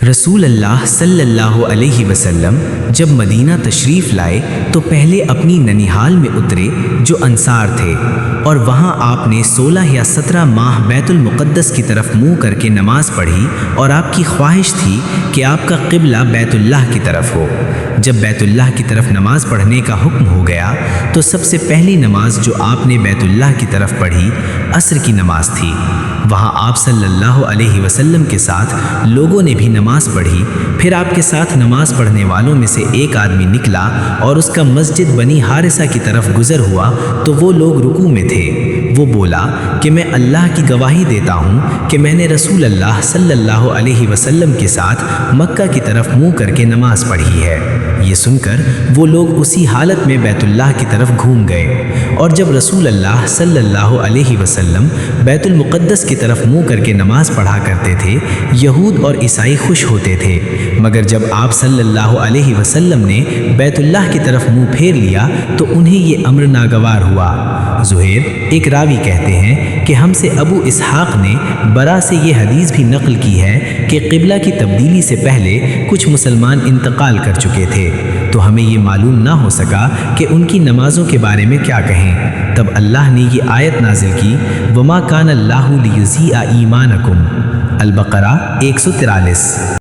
رسول اللہ صلی اللہ علیہ وسلم جب مدینہ تشریف لائے تو پہلے اپنی ننیحال میں اترے جو انصار تھے، اور وہاں آپ نے 16 یا 17 ماہ بیت المقدس کی طرف منہ کر کے نماز پڑھی، اور آپ کی خواہش تھی کہ آپ کا قبلہ بیت اللہ کی طرف ہو۔ جب بیت اللہ کی طرف نماز پڑھنے کا حکم ہو گیا تو سب سے پہلی نماز جو آپ نے بیت اللہ کی طرف پڑھی عصر کی نماز تھی۔ وہاں آپ صلی اللہ علیہ وسلم کے ساتھ لوگوں نے بھی نماز پڑھی۔ پھر آپ کے ساتھ نماز پڑھنے والوں میں سے ایک آدمی نکلا اور اس کا مسجد بنی حارثہ کی طرف گزر ہوا تو وہ لوگ رکوع میں تھے۔ وہ بولا کہ میں اللہ کی گواہی دیتا ہوں کہ میں نے رسول اللہ صلی اللہ علیہ وسلم کے ساتھ مکہ کی طرف منہ کر کے نماز پڑھی ہے۔ یہ سن کر وہ لوگ اسی حالت میں بیت اللہ کی طرف گھوم گئے، اور جب رسول اللہ صلی اللہ علیہ وسلم بیت المقدس کی طرف منہ کر کے نماز پڑھا کرتے تھے، یہود اور عیسائی خوش ہوتے تھے، مگر جب آپ صلی اللہ علیہ وسلم نے بیت اللہ کی طرف منہ پھیر لیا تو انہیں یہ امر ناگوار ہوا۔ زہیر ایک راوی کہتے ہیں کہ ہم سے ابو اسحاق نے برا سے یہ حدیث بھی نقل کی ہے کہ قبلہ کی تبدیلی سے پہلے کچھ مسلمان انتقال کر چکے تھے، تو ہمیں یہ معلوم نہ ہو سکا کہ ان کی نمازوں کے بارے میں کیا کہیں۔ تب اللہ نے یہ آیت نازل کی، وَمَا كَانَ اللَّهُ لِيُضِيعَ إِيمَانَكُمْ، البقرہ 143۔